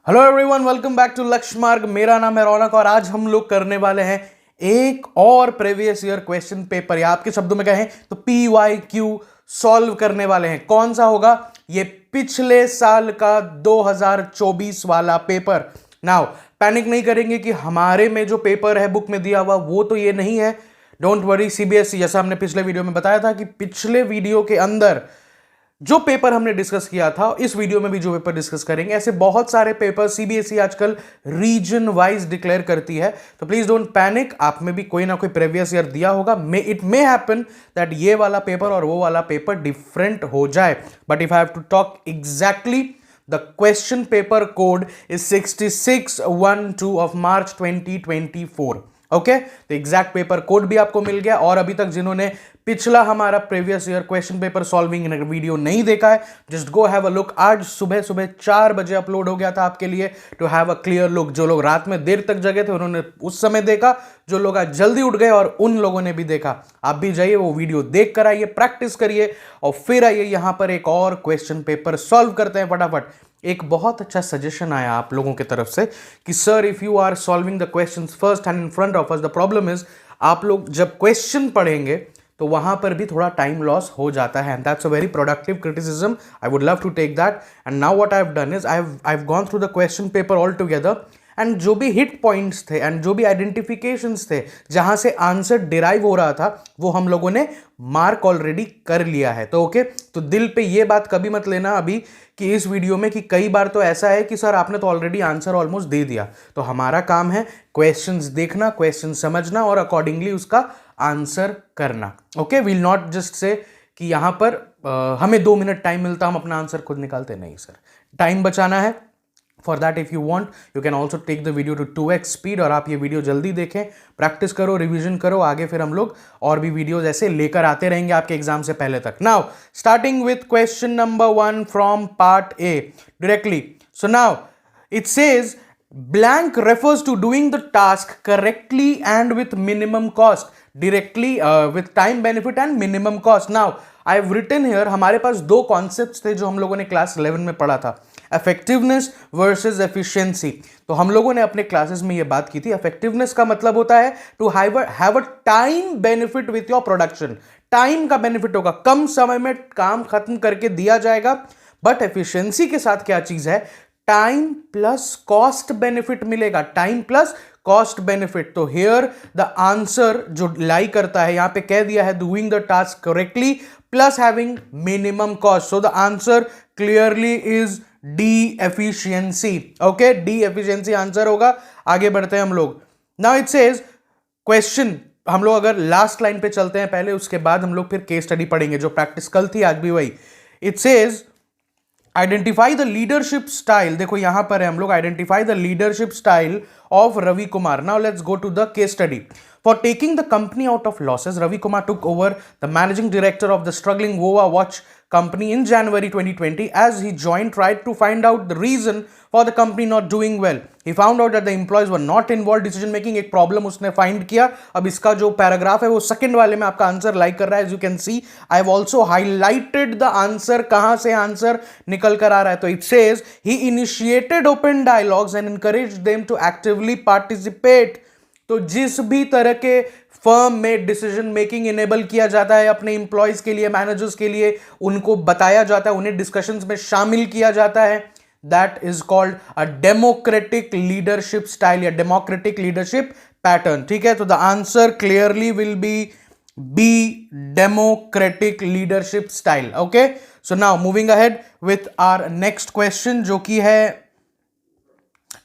Hello everyone, welcome back to Lakshya Marg. मेरा नाम है रौनक और आज हम लोग करने वाले हैं एक और प्रीवियस ईयर क्वेश्चन पेपर, या आपके शब्दों में कहें तो PYQ सॉल्व करने वाले हैं। कौन सा होगा? ये पिछले साल का 2024 वाला पेपर। नाउ पैनिक नहीं करेंगे कि हमारे में जो पेपर है बुक में दिया हुआ वो तो ये नहीं है। डोंट वरी, CBSE जैसा हमने पिछले वीडियो में बताया था कि पिछले वीडियो के अंदर जो पेपर हमने डिस्कस किया था, इस वीडियो में भी जो पेपर डिस्कस करेंगे, ऐसे बहुत सारे पेपर CBSE आजकल रीजन वाइज डिक्लेयर करती है। तो प्लीज डोंट पैनिक, आप में भी कोई ना कोई प्रीवियस ईयर दिया होगा। इट मे हैपन दैट ये वाला पेपर और वो वाला पेपर डिफरेंट हो जाए, but if I have to talk exactly, the question paper code is 6612 of March 2024। Okay, तो एग्जैक्ट पेपर कोड भी आपको मिल गया। और अभी तक जिन्होंने पिछला हमारा previous year question paper solving video नहीं देखा है, just go have a look. आज सुबह सुबह 4 बजे अपलोड हो गया था आपके लिए, to have a clear look. जो लोग रात में देर तक जगे थे उन्होंने उस समय देखा, जो लोग आज जल्दी उठ गए और उन लोगों ने भी देखा। आप भी जाइए, वो वीडियो देख कर आइए, प्रैक्टिस करिए और फिर आइए यहां पर एक और क्वेश्चन पेपर सॉल्व करते हैं फटाफट। एक बहुत अच्छा सजेशन आया आप लोगों की तरफ से कि sir, if you are solving the questions first hand in front of us, the problem is आप लोग जब क्वेश्चन पढ़ेंगे तो वहां पर भी थोड़ा टाइम लॉस हो जाता है, and that's a very productive criticism. I would love to take that, and now what I have done is I have gone through the question paper all together, and जो भी hit points थे and जो भी identifications थे जहां से answer derive हो रहा था, वो हम लोगों ने मार्क ऑलरेडी कर लिया है। तो ओके, तो दिल पे ये बात कभी मत लेना अभी कि इस वीडियो में कि कई बार तो ऐसा है कि सर आपने तो ऑलरेडी आंसर ऑलमोस्ट दे दिया। तो हमारा काम है क्वेश्चंस देखना, क्वेश्चन समझना और अकॉर्डिंगली उसका आंसर करना। Okay, will not just say कि यहां पर हमें 2 मिनट टाइम मिलता हम अपना आंसर खुद निकालते, नहीं सर, टाइम बचाना है। For that if you want you can also take the video to 2x speed, और आप ये वीडियो जल्दी देखें, प्रैक्टिस करो, रिवीजन करो, आगे फिर हम लोग और भी वीडियोज ऐसे लेकर आते रहेंगे आपके एग्जाम से पहले तक। Now starting with question number 1 from part A directly. So now it says blank refers to doing the task correctly and with minimum cost, directly with time benefit and minimum cost. Now I have written here, हमारे पास दो concepts थे जो हम लोगों ने class 11 में पढ़ा था, इफेक्टिवनेस वर्सेस एफिशिएंसी। तो हम लोगों ने अपने क्लासेस में ये बात की थी, इफेक्टिवनेस का मतलब होता है to have a time benefit with your production. Time का बेनिफिट होगा, कम समय में काम खत्म करके दिया जाएगा। बट एफिशिएंसी के साथ क्या चीज है? टाइम प्लस कॉस्ट बेनिफिट मिलेगा, टाइम प्लस कॉस्ट बेनिफिट। तो हियर द आंसर जो लाई करता है, यहां पे कह दिया है doing the task correctly plus having minimum cost. So the answer clearly is D, efficiency. Okay, D efficiency answer होगा। आगे बढ़ते हैं हम लोग। नाउ इट सेज क्वेश्चन, हम लोग अगर लास्ट लाइन पे चलते हैं पहले, उसके बाद हम लोग फिर केस स्टडी पढ़ेंगे, जो प्रैक्टिस कल थी आज भी वही। It says identify the leadership style. देखो यहां पर है हम लोग, identify the leadership style of Ravi Kumar. Now let's go to the case study. For taking the company out of losses, Ravi Kumar took over the managing director of the struggling Voa watch company in January 2020. As he joined, tried to find out the reason for the company not doing well. He found out that the employees were not involved decision making. एक problem उसने find किया। अब इसका जो paragraph है वो second वाले में आपका आंसर लाइक कर रहा है। As you can see, I have also highlighted the answer. कहां से आंसर निकल कर आ रहा है? तो it says he initiated open dialogues and encouraged them to actively participate. तो जिस भी तरह के फर्म में डिसीजन मेकिंग इनेबल किया जाता है अपने इंप्लॉयज के लिए, मैनेजर्स के लिए, उनको बताया जाता है, उन्हें डिस्कशंस में शामिल किया जाता है, that is called a democratic leadership style या डेमोक्रेटिक लीडरशिप पैटर्न। ठीक है, तो the answer clearly will be democratic leadership style. Okay, so now moving ahead with our next question, जो कि है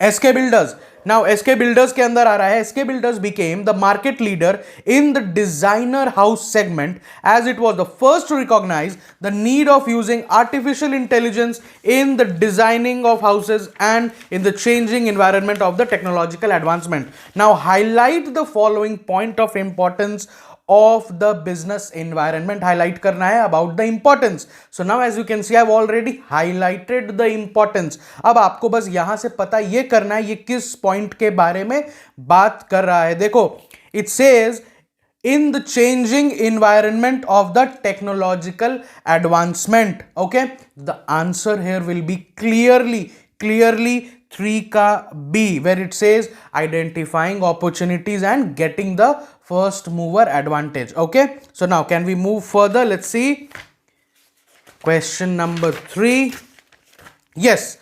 SK Builders. Now SK Builders के अंदर आ रहा है, SK Builders became the market leader in the designer house segment as it was the first to recognize the need of using artificial intelligence in the designing of houses and in the changing environment of the technological advancement. Now highlight the following point of importance of the business environment. Highlight करना है about the importance. So now as you can see, I've already highlighted the importance. अब आपको बस यहां से पता ये करना है ये किस पॉइंट के बारे में बात कर रहा है। देखो, it says in the changing environment of the technological advancement. Okay, the answer here will be clearly 3 का B, where it says identifying opportunities and getting the first mover advantage. Okay, so now can we move further? Let's see question number 3. Yes,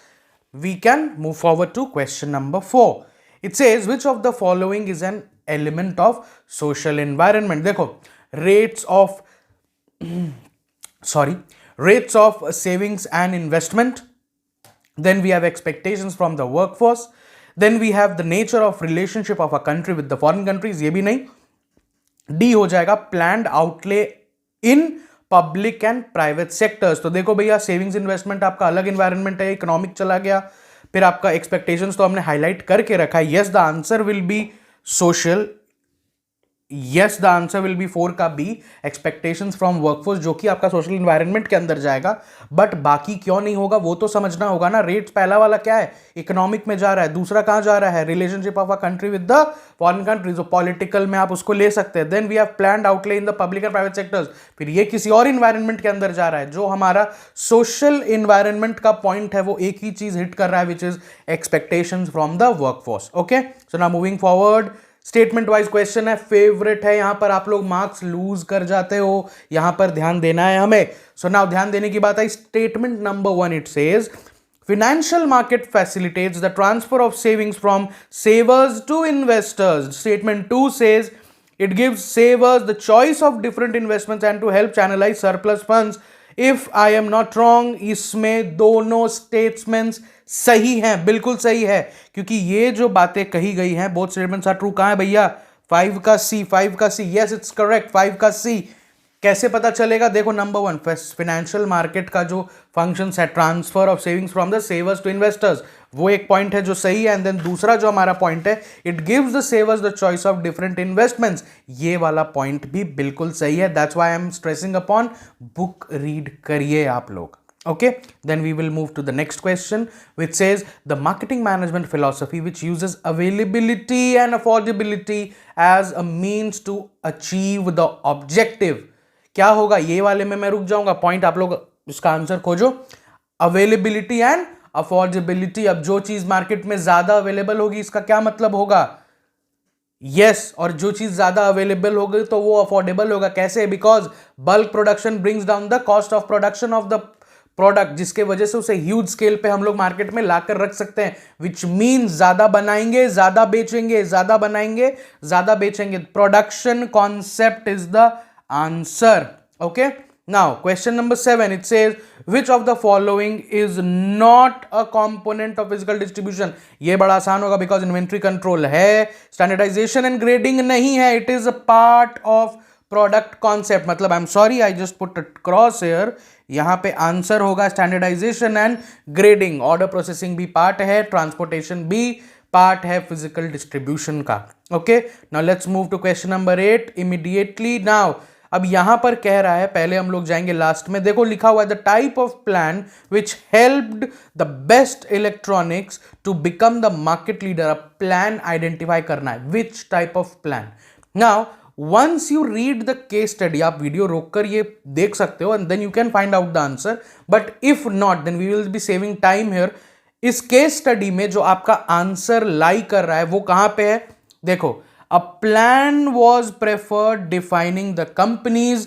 we can move forward to question number 4. It says which of the following is an element of social environment? देखो, rates of savings and investment. Then we have expectations from the workforce. Then we have the nature of relationship of a country with the foreign countries. ये भी नहीं. D हो जाएगा planned outlay in public and private sectors. तो देखो भैया, savings investment आपका अलग इन्वायरमेंट है, इकोनॉमिक चला गया. फिर आपका एक्सपेक्टेशंस तो हमने हाईलाइट करके रखा है. Yes, the answer will be social. Yes, the answer will be 4 का बी, एक्सपेक्टेशंस फ्रॉम वर्कफोर्स, जो कि आपका सोशल इन्वायरमेंट के अंदर जाएगा. बट बाकी क्यों नहीं होगा वो तो समझना होगा ना. रेट्स पहला वाला क्या है, इकोनॉमिक में जा रहा है. दूसरा कहां जा रहा है, relationship of a country with the foreign country, जो पॉलिटिकल में आप उसको ले सकते हैं. Then we have planned outlay in the public and private sectors. फिर ये किसी और इन्वायरमेंट के अंदर जा रहा है. जो हमारा सोशल इन्वायरमेंट का पॉइंट है वो एक ही चीज हिट कर रहा है, which is expectations from the workforce. Okay, so now moving forward. Statement wise question है, फेवरेट है. यहां पर आप लोग मार्क्स लूज कर जाते हो, यहां पर ध्यान देना है हमें. सो नाउ ध्यान देने की बात है. Statement number 1, it says financial market facilitates the transfer of savings from savers to investors. Statement 2 says it gives savers the choice of different investments and to help channelize surplus funds. If I am not wrong, इसमें दोनों statements सही हैं, बिल्कुल सही है, क्योंकि ये जो बातें कही गई हैं, बोथ स्टेटमेंट्स आर ट्रू. कहां है भैया, 5 का सी, 5 का सी. यस, इट्स करेक्ट, 5 का सी. कैसे पता चलेगा? देखो, नंबर 1, फाइनेंशियल मार्केट का जो फंक्शंस है, transfer of savings from the savers to investors, वो एक पॉइंट है जो सही है. एंड देन दूसरा जो हमारा पॉइंट है, it gives the savers the choice of different investments, ये वाला पॉइंट भी बिल्कुल सही है. That's why I am stressing upon book read करिए आप लोग. Okay, then we will move to the next question, which says the marketing management philosophy which uses availability and affordability as a means to achieve the objective. क्या होगा ये वाले में मैं रुक जाऊंगा. पॉइंट आप लोग इसका आंसर खोजो. Availability and affordability. अब जो चीज मार्केट में ज्यादा अवेलेबल होगी, इसका क्या मतलब होगा? यस, और जो चीज ज्यादा अवेलेबल होगी तो वो अफोर्डेबल होगा. कैसे? Because bulk production brings down the cost of production of the product, जिसके वजह से उसे ह्यूज स्केल पे हम लोग मार्केट में लाकर रख सकते हैं. विच मीन्स ज्यादा बनाएंगे, ज्यादा बेचेंगे, ज्यादा बनाएंगे, ज्यादा बेचेंगे. Production concept is the answer. Okay, now question number 7, it says which of the following is not a component of physical distribution. ये बड़ा आसान होगा, बिकॉज इन्वेंट्री कंट्रोल है, स्टैंडर्डाइजेशन एंड ग्रेडिंग नहीं है. It is a part of product concept. मतलब I am sorry, I just put a cross here. यहां पे आंसर होगा standardisation and grading. Order processing भी पार्ट है, ट्रांसपोर्टेशन भी पार्ट है फिजिकल डिस्ट्रीब्यूशन का. Okay, now let's move to question number 8 immediately. Now अब यहां पर कह रहा है, पहले हम लोग जाएंगे लास्ट में. देखो लिखा हुआ है the type of plan which helped the best electronics to become the market leader. अब प्लान आइडेंटिफाई करना है, which type of plan. Now once you read the case study, आप वीडियो रोककर ये देख सकते हो, and then you can find out the answer. But if not, then we will be saving time here. इस case study में जो आपका आंसर लाई कर रहा है वो कहां पे है? देखो, a plan was preferred defining the company's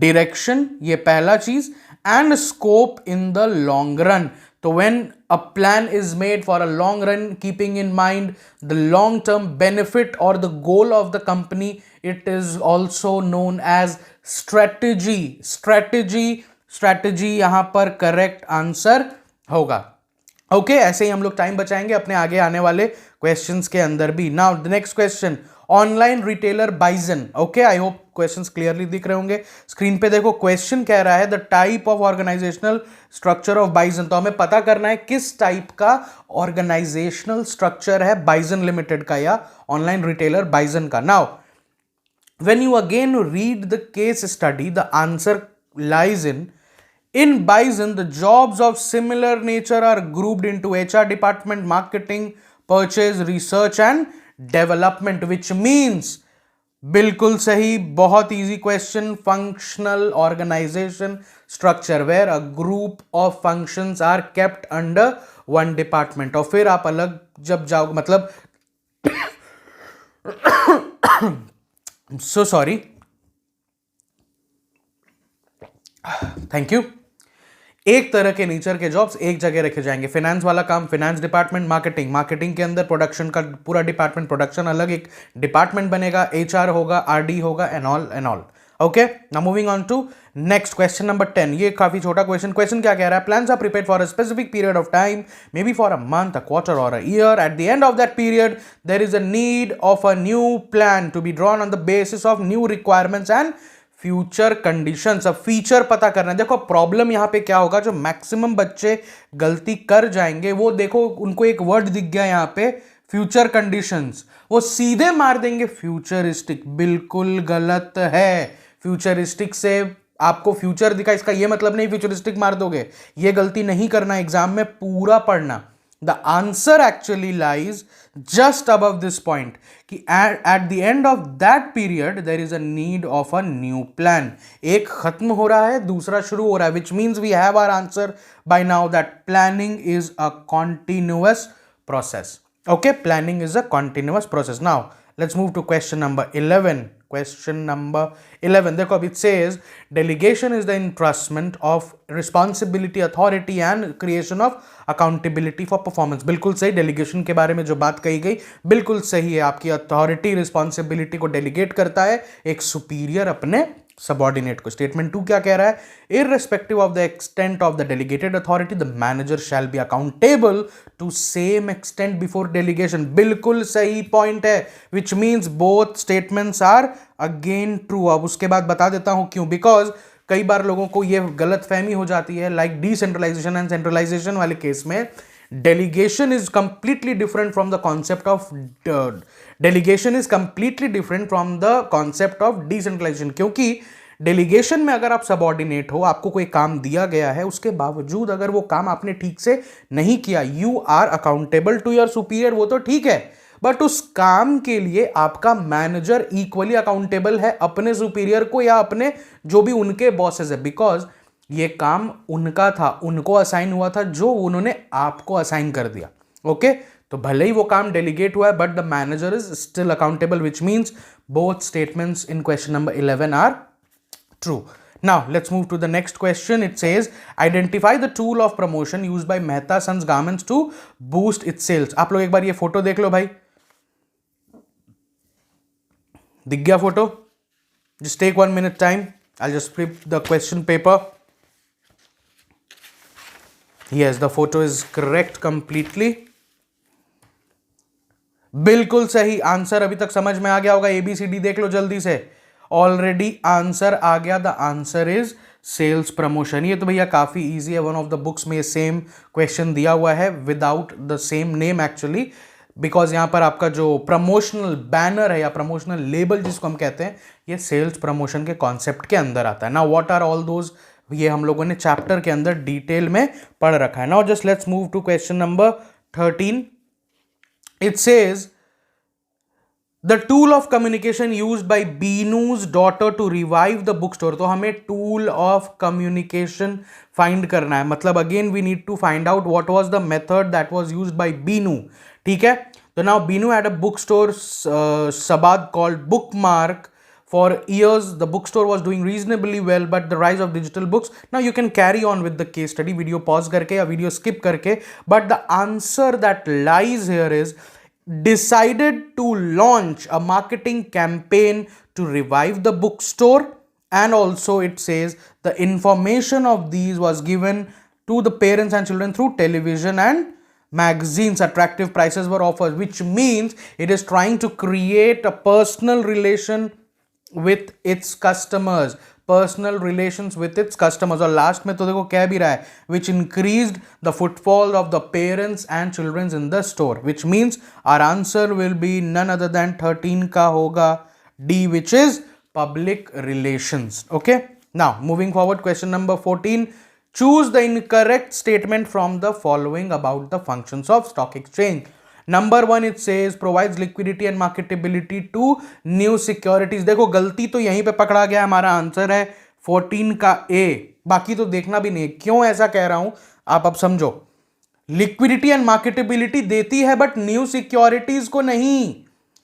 direction, ये पहला चीज, and scope in the long run. So when a plan is made for a long run, keeping in mind the long term benefit or the goal of the company, it is also known as strategy. Strategy यहां पर correct answer होगा. Okay, ऐसे ही हम लोग time बचाएंगे अपने आगे आने वाले क्वेश्चंस के अंदर भी. Now the next question, online retailer Bison. Okay, I hope questions clearly दिख रहे होंगे स्क्रीन पे. देखो क्वेश्चन कह रहा है the type of organisational structure of Bison. तो हमें पता करना है किस टाइप का ऑर्गेनाइजेशनल स्ट्रक्चर है बाइजन लिमिटेड का या ऑनलाइन रिटेलर बाइजन का. Now when you again read the case study, the answer lies in Bison, the jobs of similar nature are grouped into HR department, marketing, purchase, research and development, which means बिल्कुल सही, बहुत easy question. Functional organization structure where a group of functions are kept under one department. और फिर आप अलग जब जाओ, मतलब सो सॉरी, थैंक यू। एक तरह के नेचर के जॉब्स एक जगह रखे जाएंगे। फाइनेंस वाला काम फाइनेंस डिपार्टमेंट, मार्केटिंग, मार्केटिंग के अंदर प्रोडक्शन का पूरा डिपार्टमेंट, प्रोडक्शन अलग एक डिपार्टमेंट बनेगा, एचआर होगा, आरडी होगा, and all and all. Okay, now moving on to next question number 10। ये काफी छोटा क्वेश्चन क्या कह रहा है? Plans are prepared for a specific period of time, maybe for a month, a quarter और a year. At the end of that period there is a need of a new plan to be drawn on the basis of new requirements and future conditions. अब feature पता करना है। देखो problem यहां पे क्या होगा, जो मैक्सिमम बच्चे गलती कर जाएंगे वो, देखो उनको एक वर्ड दिख गया यहां पे, फ्यूचर कंडीशंस, वो सीधे मार देंगे फ्यूचरिस्टिक। बिल्कुल गलत है। फ्यूचरिस्टिक से आपको फ्यूचर दिखा, इसका ये मतलब नहीं फ्यूचरिस्टिक मार दोगे। ये गलती नहीं करना, एग्जाम में पूरा पढ़ना। The answer actually lies just above this point कि at the end of that period there is a need of a new plan। एक खत्म हो रहा है, दूसरा शुरू हो रहा है, which means we have our answer by now that planning is a continuous process। Okay, planning is a continuous process। Now let's move to question number 11। Question number 11, देखो अब it says delegation is the entrustment of responsibility, authority and creation of accountability for performance। बिल्कुल सही, delegation के बारे में जो बात कही गई बिल्कुल सही है। आपकी अथॉरिटी रिस्पॉन्सिबिलिटी को डेलीगेट करता है एक सुपीरियर अपने सबॉर्डिनेट को। स्टेटमेंट 2 क्या कह रहा है? Irrespective of the extent of the delegated authority the manager shall be accountable to same extent before delegation. बिल्कुल सही पॉइंट है, which means both statements are again true. अब उसके बाद बता देता हूं क्यों। बिकॉज कई बार लोगों को यह गलत फहमी हो जाती है, लाइक डिसेंट्रलाइजेशन एंड सेंट्रलाइजेशन वाले केस में delegation is completely different from the concept of delegation is completely different from the concept of decentralization। क्योंकि डेलीगेशन में अगर आप सबॉर्डिनेट हो, आपको कोई काम दिया गया है, उसके बावजूद अगर वो काम आपने ठीक से नहीं किया, you are accountable to your superior, वो तो ठीक है, बट उस काम के लिए आपका मैनेजर इक्वली अकाउंटेबल है अपने सुपीरियर को या अपने जो भी उनके बॉसेस है। बिकॉज ये काम उनका था, उनको असाइन हुआ था, जो उन्होंने आपको असाइन कर दिया। ओके, तो भले ही वो काम डेलीगेट हुआ है, but the manager is still accountable, which means both statements in question number 11 are true. Now let's move to the next question। It says identify the tool of promotion used by Mehta Sons Garments to boost its sales। आप लोग एक बार ये photo देख लो भाई, दिख गया photo? Just take 1 minute time, I'll just flip the question paper। Yes, the photo is correct completely। बिल्कुल सही आंसर। अभी तक समझ में आ गया होगा, ABCD देख लो जल्दी से, ऑलरेडी आंसर आ गया। The answer is sales promotion. ये तो भैया काफी इजी है, वन ऑफ द बुक्स में सेम क्वेश्चन दिया हुआ है without the same name actually, because यहां पर आपका जो प्रमोशनल बैनर है या प्रमोशनल लेबल जिसको हम कहते हैं, ये सेल्स प्रमोशन के कॉन्सेप्ट के अंदर आता है। Now what are all those, ये हम लोगों ने चैप्टर के अंदर डिटेल में पढ़ रखा है। Now just let's move to question number 13। It says the tool of communication used by Binu's daughter to revive the book store. तो हमें टूल ऑफ कम्युनिकेशन फाइंड करना है, मतलब again we need to find out what was the method that was used by Binu. ठीक है, तो now Binu had a book store Sabad called Bookmark। For years the bookstore was doing reasonably well, but the rise of digital books, now you can carry on with the case study, video pause करके या video skip करके, but the answer that lies here is decided to launch a marketing campaign to revive the bookstore, and also it says the information of these was given to the parents and children through television and magazines, attractive prices were offered, which means it is trying to create a personal relation with its customers, personal relations with its customers। और last में तो देखो क्या भी रहा है, which increased the footfall of the parents and children in the store, which means our answer will be none other than 13 का होगा D, which is public relations। okay, now moving forward, question number 14, choose the incorrect statement from the following about the functions of stock exchange। Number 1 it says provides liquidity and marketability to new securities. देखो गलती तो यहीं पे पकड़ा गया, हमारा answer है 14 का ए, बाकी तो देखना भी नहीं। क्यों ऐसा कह रहा हूं आप अब समझो। लिक्विडिटी एंड मार्केटेबिलिटी देती है बट न्यू सिक्योरिटीज को नहीं।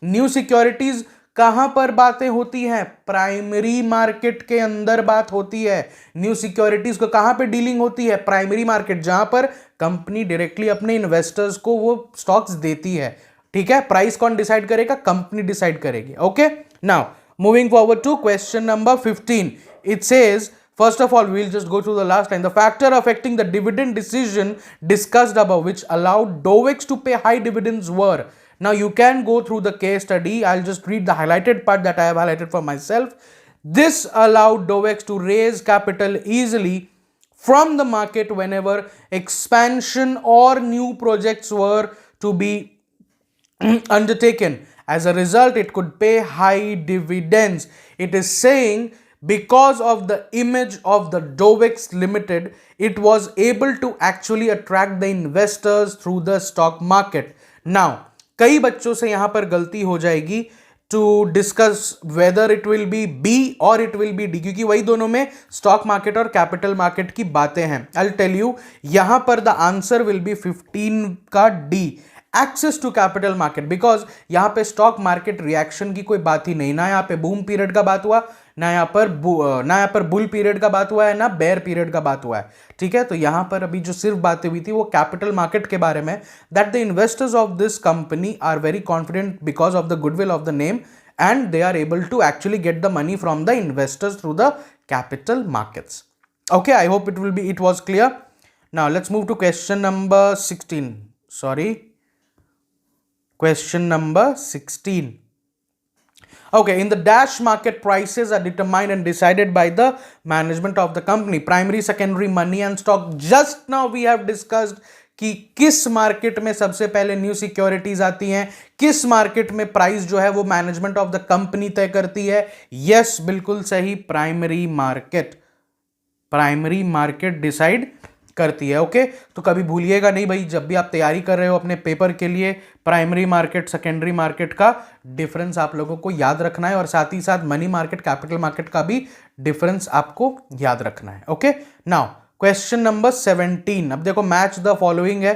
न्यू सिक्योरिटीज कहां पर बातें होती हैं? प्राइमरी मार्केट के अंदर बात होती है। न्यू सिक्योरिटीज को कहां पे डीलिंग होती है? प्राइमरी मार्केट, जहां पर कंपनी डायरेक्टली अपने इन्वेस्टर्स को वो स्टॉक्स देती है। ठीक है, प्राइस कौन डिसाइड करेगा? कंपनी डिसाइड करेगी। Okay, now moving forward to question number 15, it says first of all we'll just go through the last line. The factor affecting the dividend decision discussed above which allowed Dovex to pay high dividends were. Now you can go through the case study. I'll just read the highlighted part that I have highlighted for myself. This allowed Dovex to raise capital easily from the market whenever expansion or new projects were to be undertaken. As a result, it could pay high dividends. It is saying because of the image of the Dovex Limited, it was able to actually attract the investors through the stock market. Now, कई बच्चों से यहां पर गलती हो जाएगी to discuss whether it will be B or it will be D, क्योंकि वही दोनों में स्टॉक मार्केट और कैपिटल मार्केट की बातें हैं। I'll tell you, यहां पर the answer will be 15 का D, access to capital market, because यहां पे स्टॉक मार्केट रिएक्शन की कोई बात ही नहीं। ना यहां पे बूम पीरियड का बात हुआ, ना यहां पर बुल पीरियड का बात हुआ है, ना बेयर पीरियड का बात हुआ है। ठीक है, तो यहां पर अभी जो सिर्फ बातें हुई थी वो कैपिटल मार्केट के बारे में, that the investors of this company are very confident because of the goodwill of the name and they are able to actually get the money from the investors through the capital markets. Okay, I hope it was clear. Now let's move to question number 16, sorry, question number 16. Okay, in the dash market, prices are determined and decided by the management of the company. Primary, secondary, money and stock. Just now we have discussed कि किस market में सबसे पहले new securities आती हैं, किस market में price जो है वो मैनेजमेंट ऑफ द कंपनी तय करती है। यस, बिल्कुल सही, primary market. Primary market decide करती है। ओके, तो कभी भूलिएगा नहीं भाई, जब भी आप तैयारी कर रहे हो अपने पेपर के लिए, प्राइमरी मार्केट सेकेंडरी मार्केट का डिफरेंस आप लोगों को याद रखना है और साथ ही साथ मनी मार्केट कैपिटल मार्केट का भी डिफरेंस आपको याद रखना है। Okay, now question number 17। अब देखो मैच द फॉलोइंग है।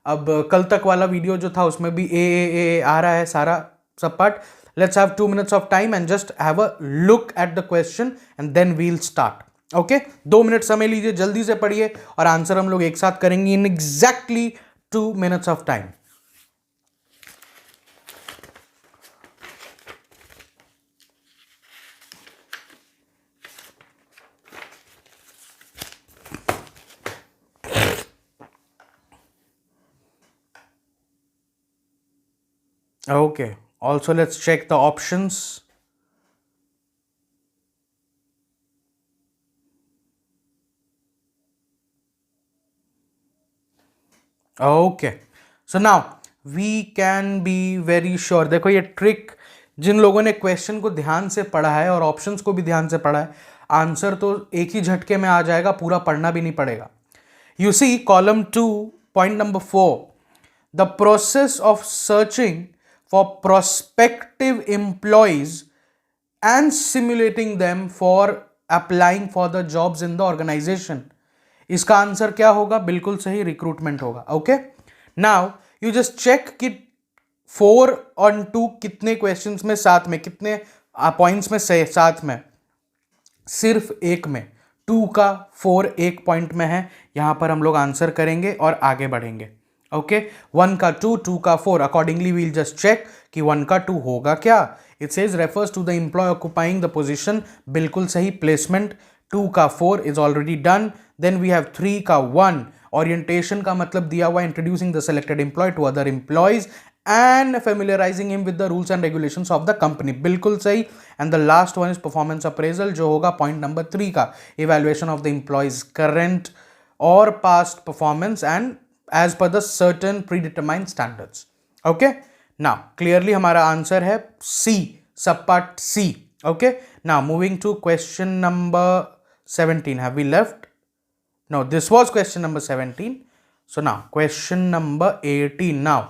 अब कल तक वाला वीडियो जो था उसमें भी ए आ रहा है सारा सब part. Let's have 2 minutes of time and just have a look at the question and then we'll start. Okay, 2 minute समय लीजिए, जल्दी से पढ़िए और आंसर हम लोग एक साथ करेंगे in exactly 2 minutes of time. Okay, also let's check the options. Okay, so now we can be very sure. देखो ये ट्रिक, जिन लोगों ने क्वेश्चन को ध्यान से पढ़ा है और ऑप्शंस को भी ध्यान से पढ़ा है, आंसर तो एक ही झटके में आ जाएगा, पूरा पढ़ना भी नहीं पड़ेगा। You see column 2, point number 4, the process of searching for prospective employees and simulating them for applying for the jobs in the organization. इसका आंसर क्या होगा? बिल्कुल सही, रिक्रूटमेंट होगा। Okay, now you just check कि 4 on 2 कितने questions में साथ में, कितने पॉइंट्स में साथ में, सिर्फ एक में 2 का 4 एक पॉइंट में है। यहां पर हम लोग आंसर करेंगे और आगे बढ़ेंगे। ओके, 1 का 2, 2 का 4, अकॉर्डिंगली वील जस्ट चेक कि 1 का 2 होगा क्या। It says refers to the employee occupying the position, बिल्कुल सही, प्लेसमेंट। 2 का 4 is already done. Then we have 3 का 1, ओरिएंटेशन का मतलब दिया हुआ, introducing the selected employee to other employees and familiarizing him with the rules and regulations of the company, बिल्कुल सही। and the last one is performance appraisal, जो होगा point number 3 का, evaluation of the employees current or past performance and as per the certain predetermined standards. okay, now clearly हमारा answer है C, सब part C. okay, now moving to question number 17. have we left? no, this was question number 17. so now question number 18. now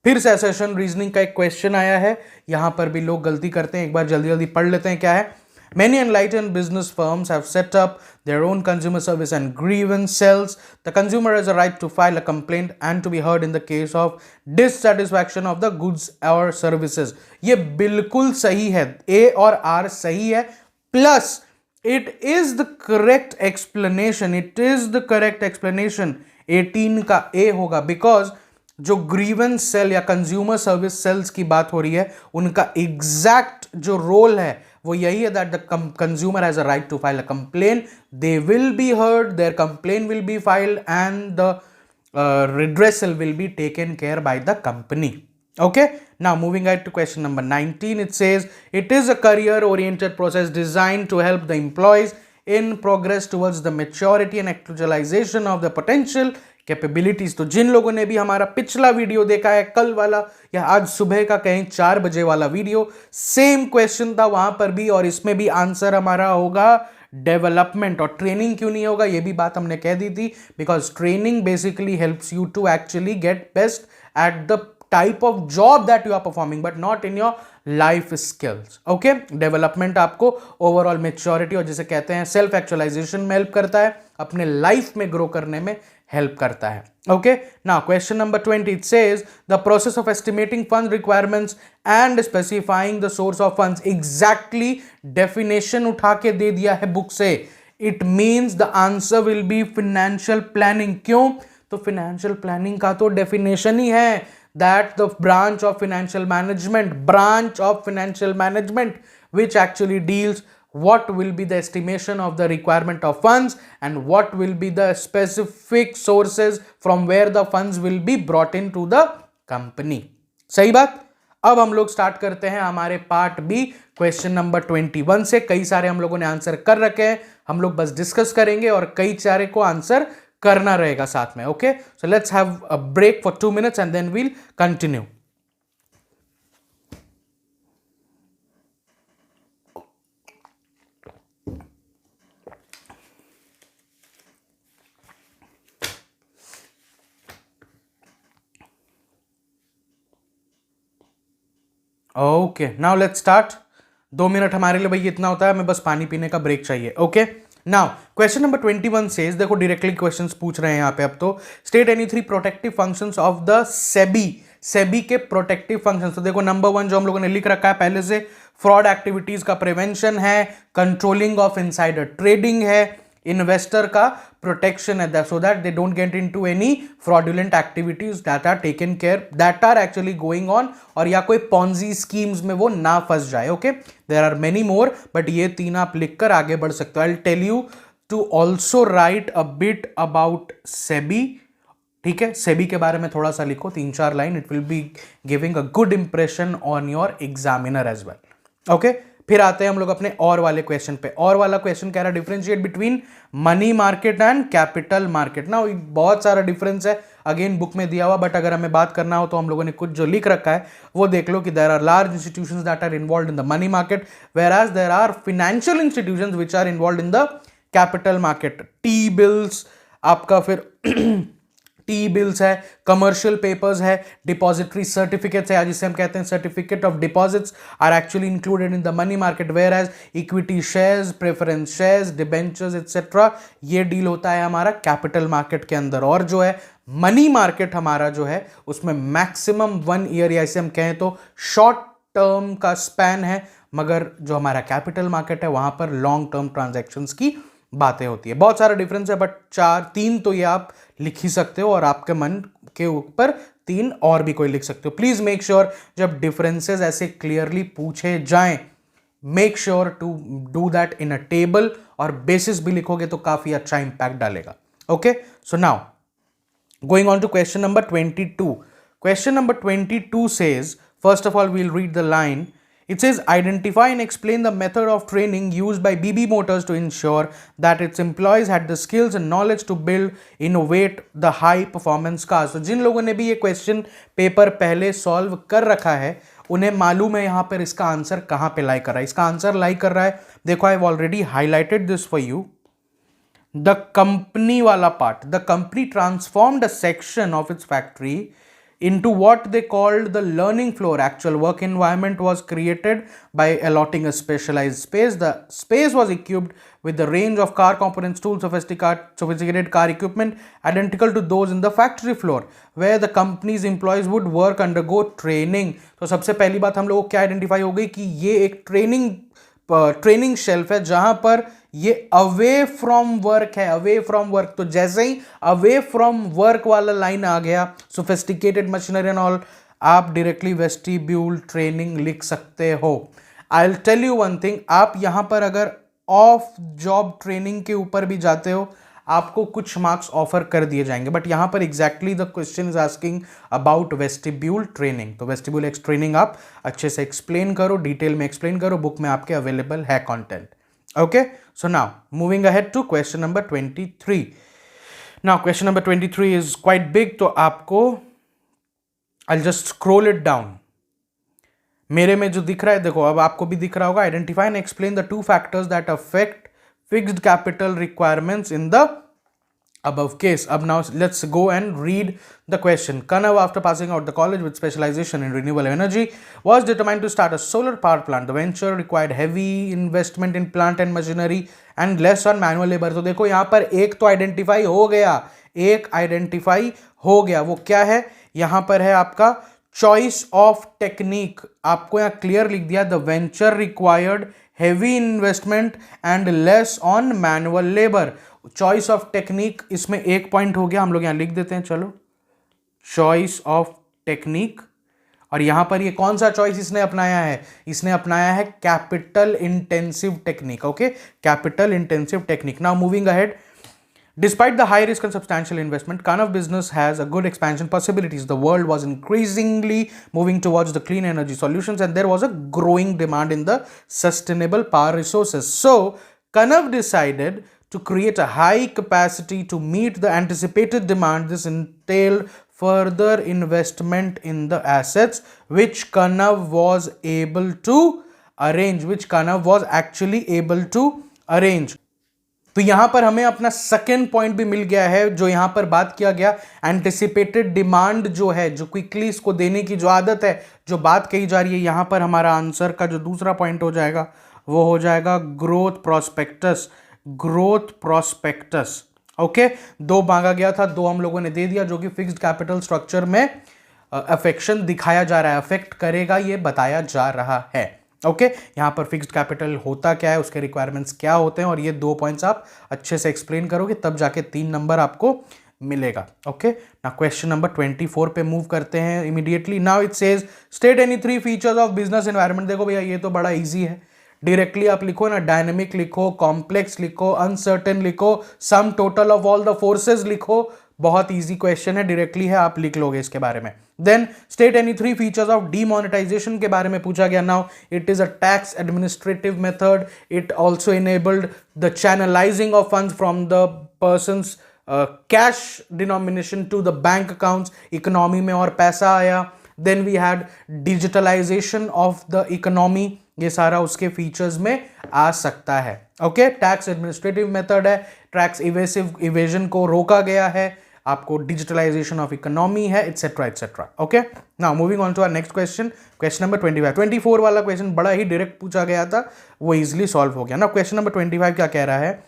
फिर से असेशन reasoning का एक question आया है, यहां पर भी लोग गलती करते हैं, एक बार जल्दी जल्दी पढ़ लेते हैं क्या है। Many enlightened business firms have set up their own consumer service and grievance cells. The consumer has a right to file a complaint and to be heard in the case of dissatisfaction of the goods or services. ये बिल्कुल सही है, A और R सही है, plus it is the correct explanation. It is the correct explanation. 18 का A होगा, because जो ग्रीवेंस सेल या कंज्यूमर सर्विस सेल्स की बात हो रही है, उनका एग्जैक्ट जो रोल है वो यही है, that the consumer has a right to file a complain, they will be heard, their complain will be filed and the redressal will be taken care by the company. Okay, now moving ahead to question number 19, it says it is a career oriented process designed to help the employees in progress towards the maturity and actualization of the potential capabilities. तो जिन लोगों ने भी हमारा पिछला video देखा है, कल वाला या आज सुबह का कहीं 4 बजे वाला वीडियो, सेम क्वेश्चन था वहां पर भी, और इसमें भी आंसर हमारा होगा डेवलपमेंट। और ट्रेनिंग क्यों नहीं होगा, ये भी बात हमने कह दी थी, because training basically helps you to actually get best at the type of job that you are performing, but not in your life skills. Okay, development आपको ओवरऑल मेच्योरिटी और जिसे कहते हैं सेल्फ एक्चुअलाइजेशन में हेल्प करता है, अपने life में ग्रो करने में हेल्प करता है। Okay, now question number 20, it says the process of estimating fund requirements and specifying the source of funds. Exactly definition उठा के दे दिया है बुक से। It means the answer will be financial planning. क्यों? तो फाइनेंशियल प्लानिंग का तो definition ही है that the branch of financial management which actually deals what will be the estimation of the requirement of funds and what will be the specific sources from where the funds will be brought into the company. सही बात। अब हम लोग start करते हैं हमारे part B, question number 21 से। कई सारे हम लोगों ने आंसर कर रखे हैं, हम लोग बस डिस्कस करेंगे और कई सारे को आंसर करना रहेगा साथ में। Okay, so let's have a break for 2 minutes and then we'll continue. Okay, now let's start. 2 minute हमारे लिए भाई इतना होता है, हमें बस पानी पीने का ब्रेक चाहिए। Okay, now question number 21 says, देखो डायरेक्टली क्वेश्चंस पूछ रहे हैं यहाँ पे। अब तो state any 3 protective functions of the SEBI के प्रोटेक्टिव फंक्शंस। तो देखो नंबर 1 जो हम लोगों ने लिख रखा है पहले से, फ्रॉड एक्टिविटीज का प्रिवेंशन है, कंट्रोलिंग ऑफ इनसाइडर ट्रेडिंग है, इन्वेस्टर का प्रोटेक्शन है, so that they don't get into any fraudulent activities that are taken care, that are actually going on, और या कोई पॉन्जी स्कीम्स में वो ना फंस जाए। Okay, there are many more, but ये 3 आप लिखकर आगे बढ़ सकते हो। I will tell you to also write a bit about SEBI. ठीक है, सेबी के बारे में थोड़ा सा लिखो, 3-4 line, it will be giving a good impression on your examiner as well. Okay, फिर आते हैं हम लोग अपने और वाले क्वेश्चन पे। और वाला क्वेश्चन कह रहा है differentiate between money market and capital market. ना बहुत सारा डिफरेंस है, अगेन बुक में दिया हुआ, बट अगर हमें बात करना हो तो हम लोगों ने कुछ जो लिख रखा है वो देख लो कि there are large institutions that are involved in the money market, whereas there are financial institutions which are involved in the capital market. T bills आपका, फिर टी बिल्स है, कमर्शियल पेपर्स है, डिपॉजिटरी सर्टिफिकेट्स है, जिसे हम कहते हैं certificate of deposits, are actually included in the money market, whereas equity shares, preference shares, debentures etcetera ये डील होता है हमारा कैपिटल मार्केट के अंदर। और जो है मनी मार्केट हमारा जो है उसमें मैक्सिमम 1 ईयर या इसे हम कहें तो शॉर्ट टर्म का स्पैन है, मगर जो हमारा कैपिटल मार्केट है वहां पर लॉन्ग टर्म ट्रांजैक्शंस की बातें होती है। बहुत सारा डिफरेंस है, बट 3 तो ये आप लिख ही सकते हो, और आपके मन के ऊपर 3 और भी कोई लिख सकते हो। प्लीज मेक श्योर जब डिफरेंसेस ऐसे क्लियरली पूछे जाएं, make sure to do that in a table, और बेसिस भी लिखोगे तो काफी अच्छा इंपैक्ट डालेगा। Okay, so now going on to question number 22. Question number 22 says, first of all we'll read the line. It says, identify and explain the method of training used by BB Motors to ensure that its employees had the skills and knowledge to build, innovate the high performance cars. So जिन लोगों ने भी ये question paper पहले solve कर रखा है उन्हें मालूम है यहाँ पर इसका आंसर कहाँ पे लाई कर रहा है। इसका आंसर लाई कर रहा है, देखो I have already highlighted this for you, the company वाला part. The company transformed a section of its factory into what they called the learning floor. Actual work environment was created by allotting a specialized space. The space was equipped with the range of car components, tools, sophisticated car equipment identical to those in the factory floor, where the company's employees would work, undergo training. तो सबसे पहली बात हम लोगों को क्या identify हो गई कि ये एक ट्रेनिंग शेल्फ है जहां पर ये अवे फ्रॉम वर्क है, अवे फ्रॉम वर्क। तो जैसे ही अवे फ्रॉम वर्क वाला लाइन आ गया, सोफिस्टिकेटेड मशीनरी एंड ऑल, आप डायरेक्टली वेस्टिब्यूल ट्रेनिंग लिख सकते हो। I will tell you one thing, आप यहां पर अगर ऑफ जॉब ट्रेनिंग के ऊपर भी जाते हो आपको कुछ मार्क्स ऑफर कर दिए जाएंगे, बट यहां पर exactly the question is asking about vestibule training. तो वेस्टिब्यूल ट्रेनिंग आप अच्छे से एक्सप्लेन करो, डिटेल में एक्सप्लेन करो, बुक में आपके अवेलेबल है content. Okay, so now moving ahead to question number 23. Now question number 23 is quite big, तो आपको I'll just scroll it down. मेरे में जो दिख रहा है देखो, अब आपको भी दिख रहा होगा। Identify and explain the 2 factors that affect fixed capital requirements in the above case. Ab now let's go and read the question. Kanav, after passing out the college with specialization in renewable energy, was determined to start a solar power plant. The venture required heavy investment in plant and machinery and less on manual labor. तो देखो यहाँ पर एक तो identify हो गया, वो क्या है? यहाँ पर है आपका चॉइस ऑफ टेक्निक। आपको यहाँ क्लियर लिख दिया, the venture required heavy investment and less on manual labour. Choice of technique, इसमें एक पॉइंट हो गया, हम लोग यहां लिख देते हैं। चलो, चॉइस ऑफ टेक्निक, और यहां पर ये कौन सा चॉइस इसने अपनाया है? इसने अपनाया है capital intensive technique. Okay, capital intensive technique. Now moving ahead, despite the high risk and substantial investment, Kanav business has a good expansion possibilities. The world was increasingly moving towards the clean energy solutions and there was a growing demand in the sustainable power resources. So Kanav decided to create a high capacity to meet the anticipated demand. This entailed further investment in the assets which Kanav was able to arrange, which Kanav was actually able to arrange. तो यहां पर हमें अपना second point भी मिल गया है, जो यहां पर बात किया गया एंटिसिपेटेड डिमांड जो है, जो क्विकली इसको देने की जो आदत है, जो बात कही जा रही है, यहां पर हमारा आंसर का जो दूसरा पॉइंट हो जाएगा वो हो जाएगा growth prospectus. Growth prospectus. Okay, 2 मांगा गया था, 2 हम लोगों ने दे दिया, जो कि फिक्स्ड कैपिटल स्ट्रक्चर में अफेक्शन दिखाया जा रहा है, अफेक्ट करेगा ये बताया जा रहा है। ओके, यहां पर फिक्स्ड कैपिटल होता क्या है, उसके रिक्वायरमेंट्स क्या होते हैं, और ये 2 पॉइंट्स आप अच्छे से एक्सप्लेन करोगे तब जाके 3 नंबर आपको मिलेगा। ओके, ना क्वेश्चन नंबर 24 पे मूव करते हैं immediately. Now it says state any 3 features of business environment. देखो भैया, ये तो बड़ा इजी है, डायरेक्टली आप लिखो ना, डायनेमिक लिखो, कॉम्प्लेक्स लिखो, अनसर्टेन लिखो, sum total of all the forces लिखो। बहुत इजी क्वेश्चन है, डायरेक्टली है, आप लिख लोगे इसके बारे में। Then state any 3 features of demonetization के बारे में पूछा गया। Now it is a tax administrative method, it also enabled the channelizing of funds from the persons cash denomination to the bank accounts. Economy में और पैसा आया। Then we had digitalization of the economy, ये सारा उसके features में आ सकता है। ओके, टैक्स एडमिनिस्ट्रेटिव मेथड है, टैक्स इवेजन को रोका गया है, आपको डिजिटलाइजेशन ऑफ इकोनॉमी है, etcetera etcetera. Okay, now moving on to our next question, question number 25। 24 वाला क्वेश्चन बड़ा ही डायरेक्ट पूछा गया था, वो इजिली सॉल्व हो गया ना। क्वेश्चन नंबर 25 क्या कह रहा है?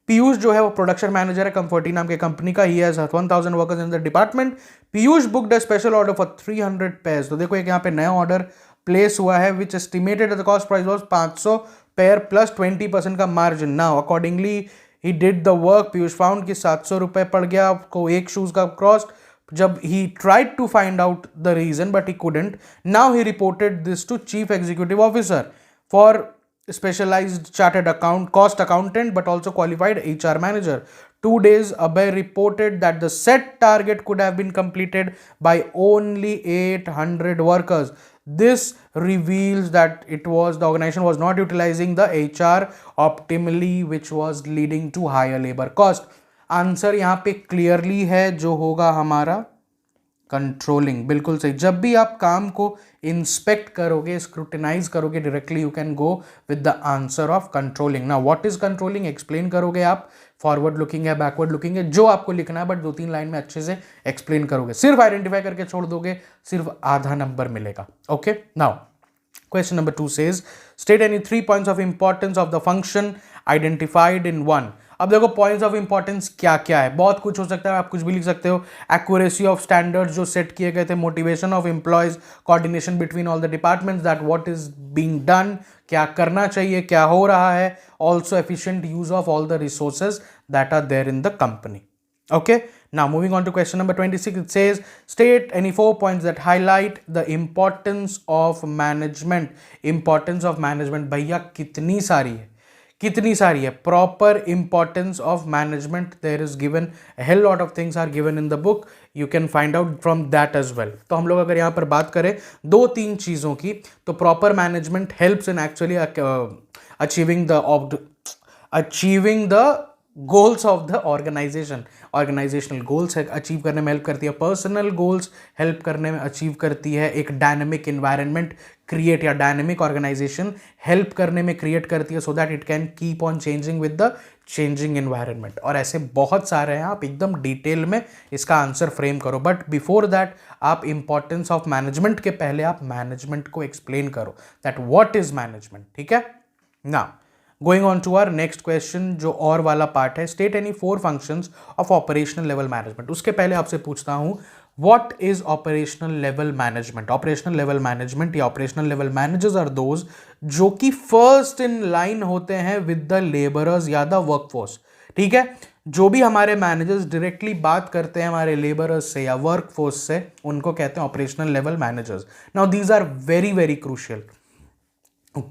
पीयूष जो है वो प्रोडक्शन मैनेजर है कंफर्टी नाम के कंपनी का। He has 1000 workers in the department. Piyush booked a special order for 300 pairs. तो देखो एक यहाँ पे नया ऑर्डर प्लेस हुआ है, which estimated the cost price was 500 pair plus 20% का margin. Now accordingly he did the work. Piyush found कि 700 रुपए पड़ गया आपको एक शूज का कॉस्ट। जब he tried to find out the reason but he couldn't, now he reported this to chief executive officer for specialized chartered cost accountant but also qualified HR manager. 2 days Abhay reported that the set target could have been completed by only 800 workers. This reveals that the organization was not utilizing the HR optimally, which was leading to higher labor cost. Answer यहाँ पे clearly है जो होगा हमारा controlling. बिल्कुल सही। जब भी आप काम को इंस्पेक्ट करोगे, स्क्रूटिनाइज करोगे, directly you can go with the answer of controlling. Now what is controlling, explain करोगे आप फॉरवर्ड लुकिंग है, बैकवर्ड लुकिंग है, जो आपको लिखना है, बट 2-3 लाइन में अच्छे से एक्सप्लेन करोगे। सिर्फ आइडेंटिफाई करके छोड़ दोगे, सिर्फ आधा नंबर मिलेगा। Okay, now question number 2 says state any 3 points of importance of the function identified in 1। अब देखो पॉइंट्स ऑफ इंपॉर्टेंस क्या क्या है, बहुत कुछ हो सकता है, आप कुछ भी लिख सकते हो। एक्यूरेसी ऑफ स्टैंडर्ड्स जो सेट किए गए थे, motivation of employees, coordination between all the departments, that what is being done, क्या करना चाहिए, क्या हो रहा है, also efficient use of all the resources that are there in the company. Okay, now moving on to question number 26, it says state any 4 points that highlight the importance of management। Importance of management भैया कितनी सारी है, कितनी सारी है। Proper importance of management there is given, a hell lot of things are given in the book, you can find out from that as well। तो हम लोग अगर यहाँ पर बात करें 2-3 चीज़ों की, तो proper management helps in actually achieving the goals of the organization. Organizational goals achieve करने में हेल्प करती है, पर्सनल गोल्स हेल्प करने में अचीव करती है, एक डायनेमिक इन्वायरमेंट क्रिएट या डायनेमिक ऑर्गेनाइजेशन हेल्प करने में क्रिएट करती है, so that it can keep on changing with the changing environment. और ऐसे बहुत सारे हैं, आप एकदम डिटेल में इसका आंसर फ्रेम करो, बट बिफोर दैट आप इंपॉर्टेंस ऑफ मैनेजमेंट के पहले आप मैनेजमेंट को एक्सप्लेन करो, दैट व्हाट इज मैनेजमेंट। ठीक है, ना going on to our next question, जो और वाला पार्ट है, state any 4 functions of operational level management. उसके पहले आपसे पूछता हूं, what is operational level management. Operational level management या operational level managers are those जो कि फर्स्ट इन लाइन होते हैं विद द लेबरर्स या द वर्कफोर्स। ठीक है, जो भी हमारे मैनेजर्स डायरेक्टली बात करते हैं हमारे लेबरर्स से या वर्कफोर्स से, उनको कहते हैं operational level managers. Now these are very very crucial.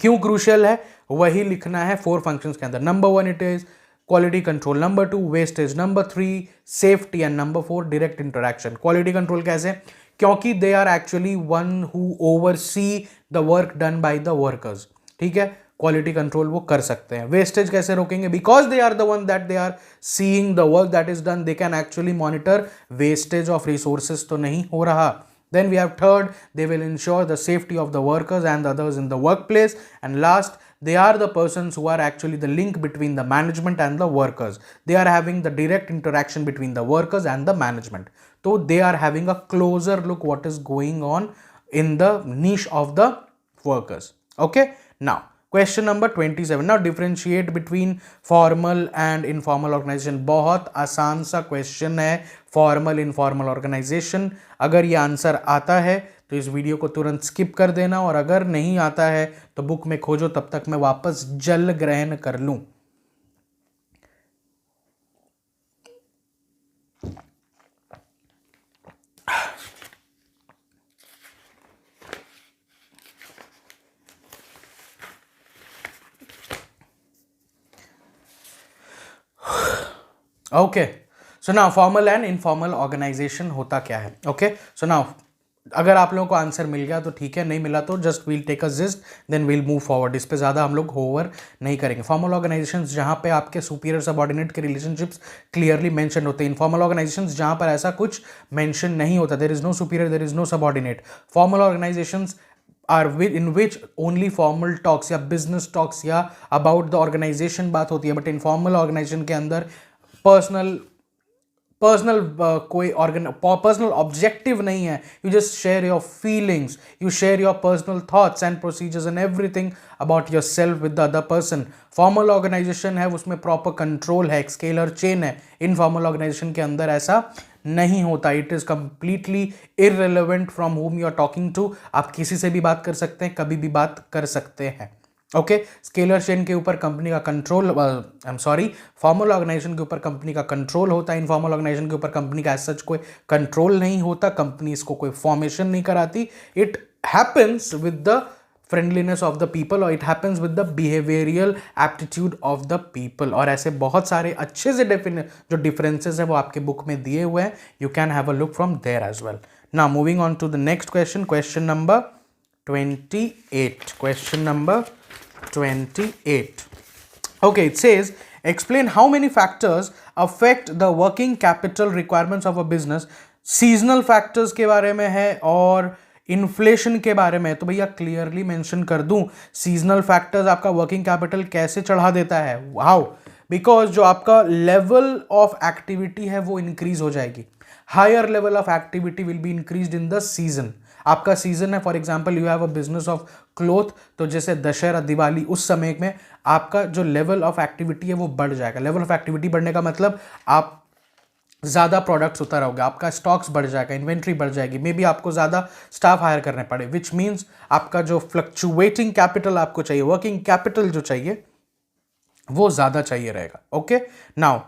क्यों क्रूशियल है वही लिखना है 4 फंक्शंस के अंदर। Number 1 it is quality control, number 2 wastage, number 3 safety and number 4 direct interaction. Quality control कैसे? क्योंकि they are actually one who oversee the work done by the workers. ठीक है, क्वालिटी कंट्रोल वो कर सकते हैं। वेस्टेज कैसे रोकेंगे? Because they are the one that they are seeing the work that is done, they can actually monitor wastage of resources तो नहीं हो रहा। Then we have third, they will ensure the safety of the workers and the others in the workplace. And last, they are the persons who are actually the link between the management and the workers. They are having the direct interaction between the workers and the management. So they are having a closer look what is going on in the niche of the workers. Okay, now question number 27, now differentiate between formal and informal organization. बहुत आसान सा question है, formal informal organisation. अगर ये answer आता है तो इस वीडियो को तुरंत स्किप कर देना, और अगर नहीं आता है तो बुक में खोजो, तब तक मैं वापस जल ग्रहण कर लूं। Okay, so now formal and informal organization होता क्या है? ओके, सो नाउ अगर आप लोगों को आंसर मिल गया तो ठीक है, नहीं मिला तो just we'll take a gist, then we'll move forward. इस पे ज़्यादा हम लोग होवर नहीं करेंगे। फॉर्मल ऑर्गेनाइजेशंस जहाँ पे आपके सुपीरियर सबऑर्डिनेट के रिलेशनशिप्स क्लियरली मेंशन होते हैं। इनफॉर्मल ऑर्गेनाइजेशंस जहाँ पर ऐसा कुछ मेंशन नहीं होता, there is no superior, there is no subordinate. Formal organizations are in which only formal talks या business talks या about the organization बात होती है, बट इनफॉर्मल ऑर्गेनाइजेशन के अंदर पर्सनल कोई पर्सनल ऑब्जेक्टिव नहीं है। You just share your feelings, you share your personal thoughts and procedures and everything about your self with the other person. Formal organization है, उसमें प्रॉपर कंट्रोल है, एक scalar chain है। इनफॉर्मल ऑर्गेनाइजेशन के अंदर ऐसा नहीं होता। It is completely irrelevant from whom you are talking to. आप किसी से भी बात कर सकते हैं, कभी भी बात कर सकते हैं। ओके, स्केलर चेन के ऊपर कंपनी का control, I am sorry, formal organization के ऊपर कंपनी का कंट्रोल होता है। इनफॉर्मल ऑर्गेनाइजेशन के ऊपर कंपनी का एज सच कोई कंट्रोल नहीं होता, कंपनी इसको कोई फॉर्मेशन नहीं कराती। It happens with the friendliness of the people, और it happens with the behavioural aptitude of the people. और ऐसे बहुत सारे अच्छे से जो डिफरेंसेस है वो आपके बुक में दिए हुए हैं। You can have a look from there as well. Now moving on to the next question, question number 28। Question number 28. Okay, it says explain how many factors affect the working capital requirements of a business. Seasonal factors के बारे में है और inflation के बारे में। तो भैया क्लियरली मेंशन कर दूं, सीजनल फैक्टर्स आपका वर्किंग कैपिटल कैसे चढ़ा देता है। हाउ? बिकॉज जो आपका लेवल ऑफ एक्टिविटी है वो इंक्रीज हो जाएगी. Higher level of activity will be increase in the season. आपका सीजन है, for example you have a business of cloth, तो जैसे दशहरा दिवाली उस समय में आपका जो लेवल ऑफ एक्टिविटी है वो बढ़ जाएगा. लेवल ऑफ एक्टिविटी बढ़ने का मतलब आप ज़्यादा प्रोडक्ट्स उतर रहोगे, आपका स्टॉक्स बढ़ जाएगा, इन्वेंट्री बढ़ जाएगी, मे बी आपको ज़्यादा स्टाफ हायर करने पड़े, विच मीन्स आपका जो फ्लक्चुएटिंग कैपिटल आपको चाहिए, वर्किंग कैपिटल जो चाहिए वो ज़्यादा चाहिए रहेगा. ओके, नाउ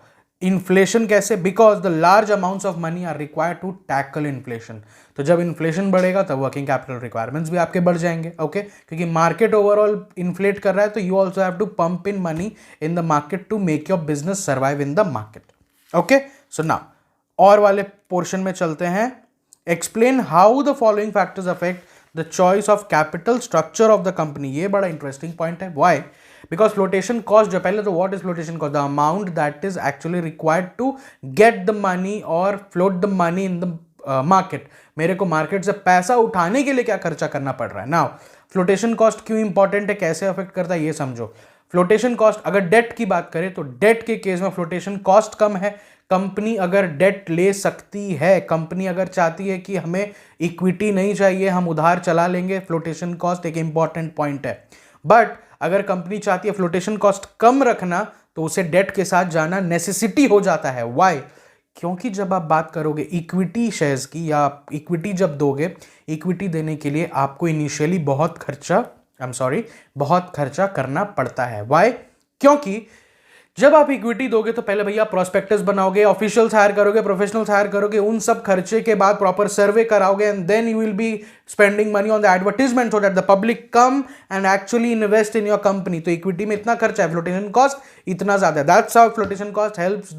इन्फ्लेशन कैसे? Because the large amounts of money are required to tackle inflation. तो जब इन्फ्लेशन बढ़ेगा तब वर्किंग कैपिटल रिक्वायरमेंट्स भी आपके बढ़ जाएंगे. ओके, क्योंकि मार्केट ओवरऑल इन्फ्लेट कर रहा है, तो you also have to pump in money in the market to make your business survive in the market. Okay, so now और वाले पोर्शन में चलते हैं. Explain how the following factors affect the choice of capital structure of the company. ये बड़ा interesting point है. Why? Because flotation cost जो पहले, तो what is flotation cost? The amount that is actually required to get the money और float the money in the market. मेरे को market से पैसा उठाने के लिए क्या खर्चा करना पड़ रहा है. नाउ फ्लोटेशन कॉस्ट क्यों इंपॉर्टेंट है, कैसे अफेक्ट करता है, ये समझो. फ्लोटेशन कॉस्ट, अगर डेट की बात करें तो डेट के केस में फ्लोटेशन कॉस्ट कम है. कंपनी अगर डेट ले सकती है, कंपनी अगर चाहती है कि हमें इक्विटी नहीं चाहिए, हम उधार चला लेंगे, फ्लोटेशन कॉस्ट एक इंपॉर्टेंट पॉइंट है. बट अगर कंपनी चाहती है फ्लोटेशन कॉस्ट कम रखना, तो उसे डेट के साथ जाना नेसेसिटी हो जाता है. व्हाई? क्योंकि जब आप बात करोगे इक्विटी शेयर्स की, या इक्विटी जब दोगे, इक्विटी देने के लिए आपको इनिशियली बहुत खर्चा करना पड़ता है. व्हाई? क्योंकि जब आप इक्विटी दोगे तो पहले भैया प्रोस्पेक्टस बनाओगे, ऑफिशियल्स हायर करोगे, प्रोफेशनल्स हायर करोगे, उन सब खर्चे के बाद प्रॉपर सर्वे कराओगे, and then you will be spending money on the advertisement so that the public come and actually invest in your company. तो इक्विटी में इतना खर्चा है, फ्लोटेशन कॉस्ट इतना ज्यादा है. That's how flotation cost helps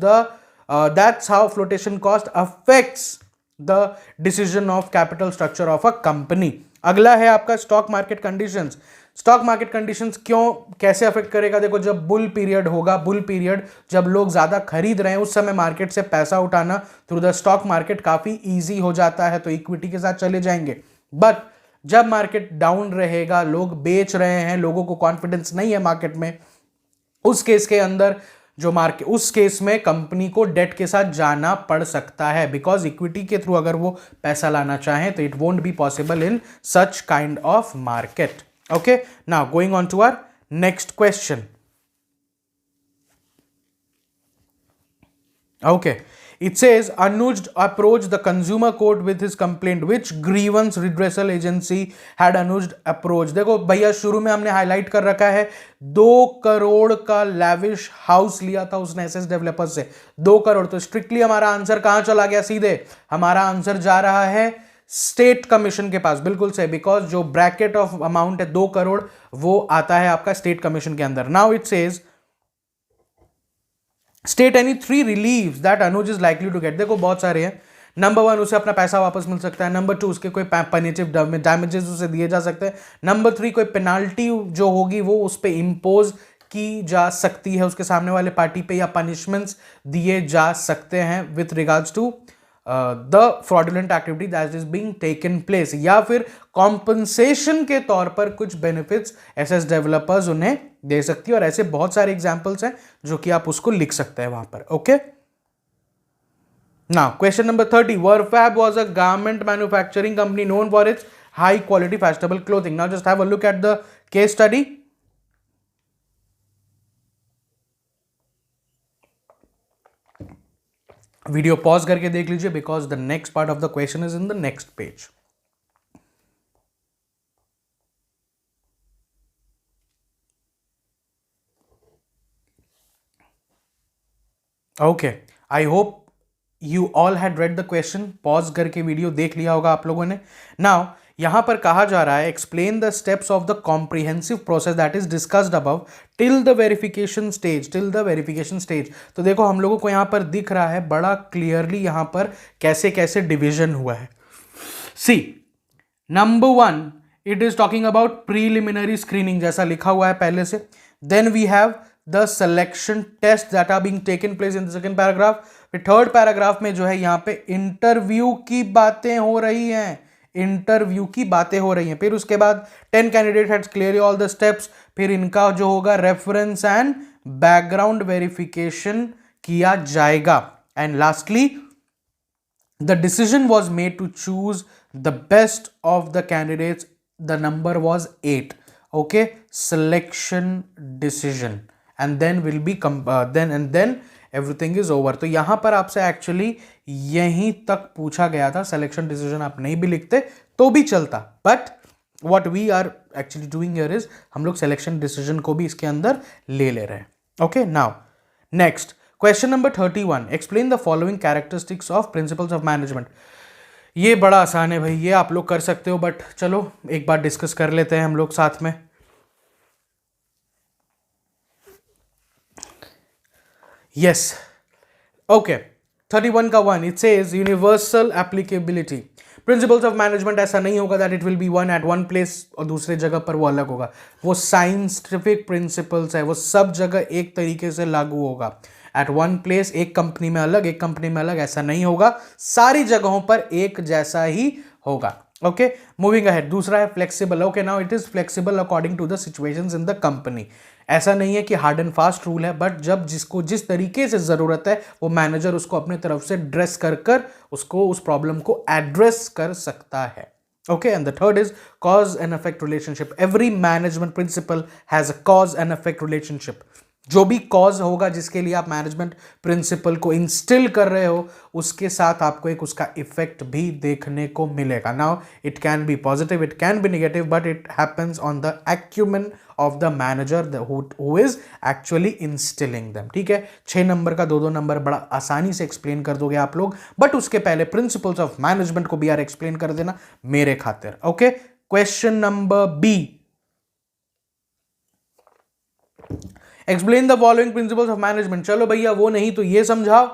that's how flotation cost affects the decision of capital structure of a company. अगला है आपका stock market conditions. Stock market conditions क्यों, कैसे अफेक्ट करेगा? देखो, जब बुल पीरियड होगा, बुल पीरियड जब लोग ज्यादा खरीद रहे हैं, उस समय मार्केट से पैसा उठाना थ्रू द स्टॉक मार्केट काफी इजी हो जाता है, तो इक्विटी के साथ चले जाएंगे. बट जब मार्केट डाउन रहेगा, लोग बेच रहे हैं, लोगों को कॉन्फिडेंस नहीं है मार्केट में, उस केस के अंदर उस केस में कंपनी को डेट के साथ जाना पड़ सकता है. बिकॉज इक्विटी के थ्रू अगर वो पैसा लाना चाहें तो it won't be possible in such kind of market. Okay, now going on to our next question. Okay, it says Anuj approached the consumer court with his complaint. Which grievance redressal agency had Anuj approached? देखो भैया, शुरू में हमने highlight कर रखा है 2 करोड़ का lavish house लिया था उसने एसएस डेवलपर से. 2 करोड़. तो स्ट्रिक्टली हमारा आंसर कहां चला गया? सीधे हमारा आंसर जा रहा है स्टेट कमीशन के पास. बिल्कुल सही, बिकॉज जो ब्रैकेट ऑफ अमाउंट है 2 करोड़ वो आता है आपका स्टेट कमीशन के अंदर. Now it says state any 3 reliefs that Anuj is likely to get. देखो बहुत सारे हैं. नंबर 1, उसे अपना पैसा वापस मिल सकता है. नंबर 2, उसके कोई पैनिटिव डैमेजेस उसे दिए जा सकते हैं. नंबर 3, कोई पेनाल्टी जो होगी वो उस पर इंपोज की जा सकती है उसके सामने वाले पार्टी पे, या पनिशमेंट्स दिए जा सकते हैं with regards to the fraudulent activity that is being taken place, या फिर कॉम्पनसेशन के तौर पर कुछ बेनिफिट्स एसएस डेवलपर्स उन्हें दे सकती है. और ऐसे बहुत सारे एग्जांपल्स हैं जो कि आप उसको लिख सकते हैं वहां पर. Okay, now question number 30. Verfab was a garment manufacturing company known for its high quality fashionable clothing. Now just have a look at the case study. Video pause करके देख लीजिए, because the next part of the question is in the next page. Okay, I hope you all had read the question. Pause करके video देख लिया होगा आप लोगों ने. नाउ यहां पर कहा जा रहा है explain the steps of the comprehensive process that is discussed above till the verification stage. तो देखो, हम लोगों को यहां पर दिख रहा है बड़ा क्लियरली यहां पर कैसे कैसे डिवीजन हुआ है. See, number 1, it is talking about preliminary screening जैसा लिखा हुआ है पहले से. Then we have the selection test that are being taken place in the second paragraph. फिर थर्ड पैराग्राफ में जो है यहां पे इंटरव्यू की बातें हो रही हैं. फिर उसके बाद 10 candidate had clear all the steps. फिर इनका जो होगा रेफरेंस एंड बैकग्राउंड वेरिफिकेशन किया जाएगा। And lastly the decision was made to choose the best of the candidates, the number was 8। Okay, selection decision and then will be then everything is over. तो यहां पर आपसे actually यहीं तक पूछा गया था, सिलेक्शन डिसीजन आप नहीं भी लिखते तो भी चलता, but what we are actually doing here is हम लोग सिलेक्शन डिसीजन को भी इसके अंदर ले रहे हैं। Okay, now next question number 31, explain the following characteristics of principles of management. ये बड़ा आसान है भाई, ये आप लोग कर सकते हो, बट चलो एक बार डिस्कस कर लेते हैं हम लोग साथ में। Yes. Okay. 31 का 1, it says universal applicability. Principles of management ऐसा नहीं होगा that it will be one at one place और दूसरे जगह पर वो अलग होगा। वो साइंटिफिक प्रिंसिपल्स है, वो सब जगह एक तरीके से लागू होगा। एट वन प्लेस, एक कंपनी में अलग, एक कंपनी में अलग, ऐसा नहीं होगा। सारी जगहों पर एक जैसा ही होगा। Okay, moving ahead. दूसरा है flexible. Okay, now it is flexible according to the situations in the company. ऐसा नहीं है कि हार्ड एंड फास्ट रूल है, बट जब जिसको जिस तरीके से जरूरत है वो मैनेजर उसको अपने तरफ से ड्रेस कर कर उसको उस प्रॉब्लम को एड्रेस कर सकता है। Okay, and the third is cause and effect relationship. Every management principle has a cause and effect relationship. जो भी कॉज होगा जिसके लिए आप मैनेजमेंट प्रिंसिपल को इंस्टिल कर रहे हो, उसके साथ आपको एक उसका इफेक्ट भी देखने को मिलेगा। Now it can be positive, it can be negative, but it happens on the acumen of the manager who is actually instilling them. ठीक है, 6 नंबर का 2-2 नंबर बड़ा आसानी से एक्सप्लेन कर दोगे आप लोग, बट उसके पहले प्रिंसिपल्स ऑफ मैनेजमेंट को भी यार एक्सप्लेन कर देना मेरे खातिर। Okay, question number B, explain the following principles of management. चलो भैया वो नहीं तो ये समझाओ,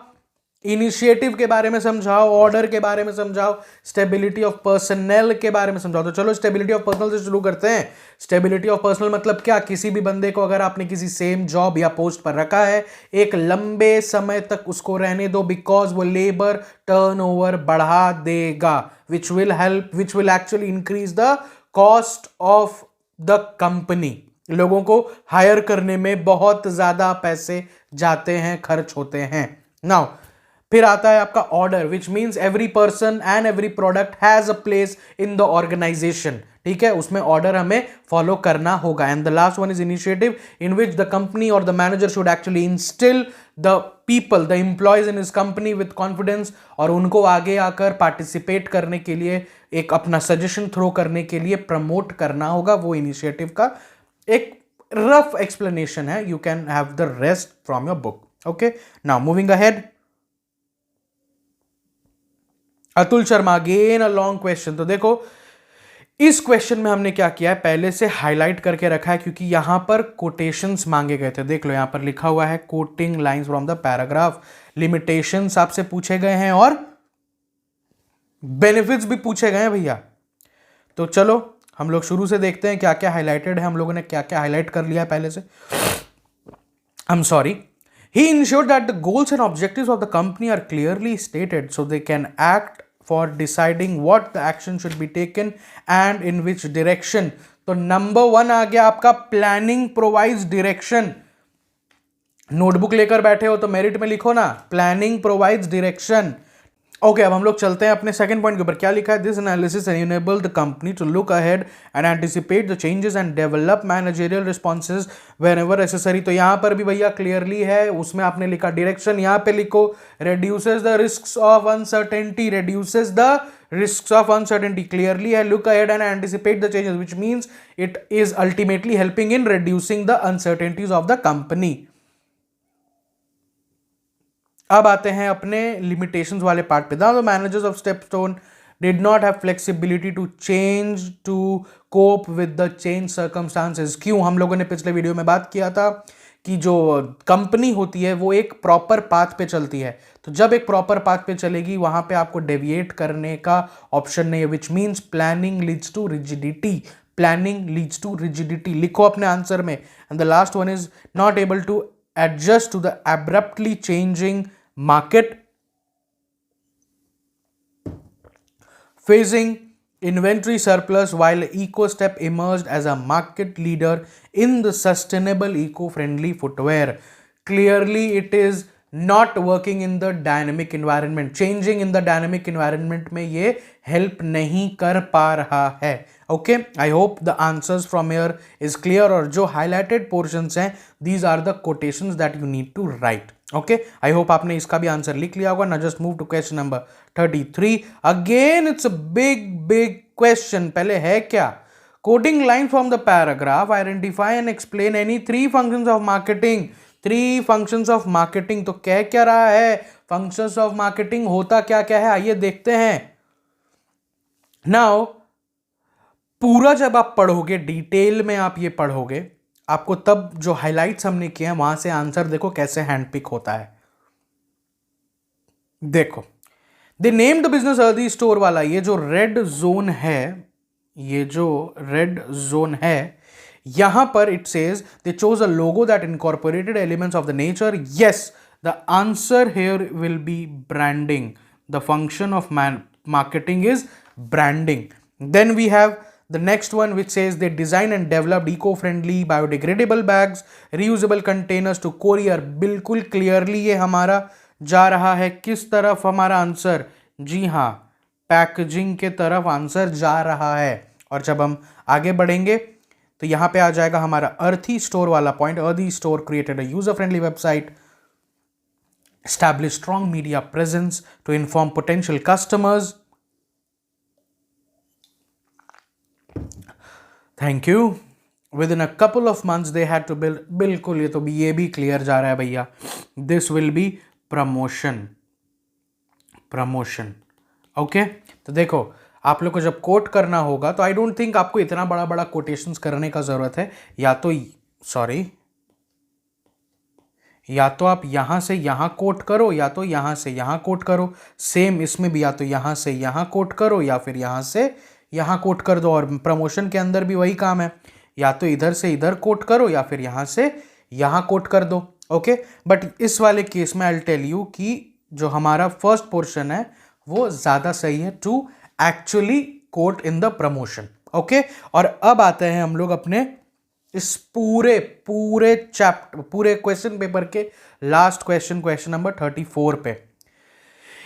इनिशिएटिव के बारे में समझाओ, ऑर्डर के बारे में समझाओ, स्टेबिलिटी ऑफ पर्सनल के बारे में समझाओ। तो चलो स्टेबिलिटी ऑफ पर्सनल से शुरू करते हैं। स्टेबिलिटी ऑफ पर्सनल मतलब क्या? किसी भी बंदे को अगर आपने किसी सेम जॉब या पोस्ट पर रखा है, एक लंबे समय तक उसको रहने दो, बिकॉज वो लेबर टर्नओवर बढ़ा देगा, which will actually increase the cost of the company. लोगों को हायर करने में बहुत ज्यादा पैसे जाते हैं, खर्च होते हैं। नाउ फिर आता है आपका order, which means every person and every product has a place in the organisation. ठीक है, उसमें ऑर्डर हमें फॉलो करना होगा। And the last one is initiative, in which the company और the manager should actually instil the people, the employees in his company with confidence, और उनको आगे आकर पार्टिसिपेट करने के लिए, एक अपना सजेशन थ्रो करने के लिए प्रमोट करना होगा। वो इनिशिएटिव का एक रफ एक्सप्लेनेशन है। You can have the rest from your book. Okay, now moving ahead, Atul Sharma, again a long question. तो देखो इस क्वेश्चन में हमने क्या किया है, पहले से हाईलाइट करके रखा है क्योंकि यहां पर कोटेशंस मांगे गए थे। देख लो यहां पर लिखा हुआ है coating lines from the paragraph. Limitations आपसे पूछे गए हैं और बेनिफिट्स भी पूछे गए हैं भैया। तो चलो हम लोग शुरू से देखते हैं क्या क्या हाईलाइटेड है, हम लोगों ने क्या क्या हाईलाइट कर लिया है पहले से। आई am sorry. He ensured that the goals and objectives of the company are clearly stated so they can act for deciding what the action should be taken and in which direction. तो number 1 आ गया आपका planning provides direction. Notebook लेकर बैठे हो तो merit में लिखो ना, प्लानिंग प्रोवाइड्स डायरेक्शन। ओके, अब हम लोग चलते हैं अपने सेकंड पॉइंट के ऊपर। क्या लिखा है? This analysis enable the company to look ahead and anticipate the changes and develop managerial responses whenever necessary. तो यहां पर भी भैया क्लियरली है, उसमें आपने लिखा डायरेक्शन, यहां पे लिखो reduces the risks of uncertainty, reduces the risks of uncertainty, clearly है look ahead and anticipate the changes, which means it is ultimately helping in reducing the uncertainties of the company. अब आते हैं अपने limitations वाले part पे। The managers of Stepstone did not have flexibility to change to cope with the change circumstances. क्यों? हम लोगों ने पिछले वीडियो में बात किया था कि जो कंपनी होती है वो एक प्रॉपर पाथ पे चलती है। तो जब एक प्रॉपर पाथ पे चलेगी वहां पे आपको डेविएट करने का ऑप्शन नहीं है, which means planning leads to rigidity. Planning leads to rigidity लिखो अपने आंसर में। And the last one is not able to adjust to the abruptly changing market, facing inventory surplus while EcoStep emerged as a market leader in the sustainable eco-friendly footwear. Clearly it is not working in the dynamic environment. Changing in the dynamic environment में ये help नहीं कर पा रहा है. Okay, I hope the answers from here is clear. और जो highlighted portions हैं, these are the quotations that you need to write. Okay, I hope आपने इसका भी आंसर लिख लिया होगा. Now just move to question number 33. Again it's a big question. पहले है क्या? Quoting line from the paragraph, identify and explain any 3 functions of marketing. 3 functions of marketing. तो कह क्या रहा है? Functions of marketing होता क्या क्या है, आइए देखते हैं. Now पूरा जब आप पढ़ोगे, डिटेल में आप ये पढ़ोगे, आपको तब जो हाइलाइट्स हमने किए हैं वहां से आंसर देखो कैसे हैंडपिक होता है. देखो, they named business earthy store वाला ये जो रेड जोन है, ये जो रेड जोन है, यहां पर it says they chose a logo that incorporated elements of the nature. Yes, the answer here will be branding. The function of marketing is branding. Then we have the next one which says they design and developed eco-friendly biodegradable bags, reusable containers to courier. बिल्कुल clearly ये हमारा जा रहा है किस तरफ हमारा answer? जी हाँ, पैकेजिंग के तरफ आंसर जा रहा है. और जब हम आगे बढ़ेंगे तो यहां पे आ जाएगा हमारा अर्थी स्टोर वाला पॉइंट. अर्थी store created a user friendly website, establish strong media presence to inform potential customers. Thank you. Within a couple of months they had to build. बिल्कुल ये भी क्लियर जा रहा है भैया. This will be promotion. Okay? तो देखो, आप लोग को जब कोट करना होगा तो आई डोंट थिंक आपको इतना बड़ा बड़ा कोटेशंस करने का जरूरत है. या तो आप यहां से यहां कोट करो या तो यहां से यहां कोट करो. सेम इसमें भी या तो यहां से यहां कोट करो या फिर यहां से यहां कोट कर दो. और प्रमोशन के अंदर भी वही काम है, या तो इधर से इधर कोट करो या फिर यहां से यहां कोट कर दो. ओके, बट इस वाले केस में आई विल टेल यू कि जो हमारा फर्स्ट पोर्शन है वो ज्यादा सही है to actually quote in the promotion. Okay, और अब आते हैं हम लोग अपने इस पूरे चैप्टर, पूरे क्वेश्चन पेपर के लास्ट क्वेश्चन नंबर 34 पे.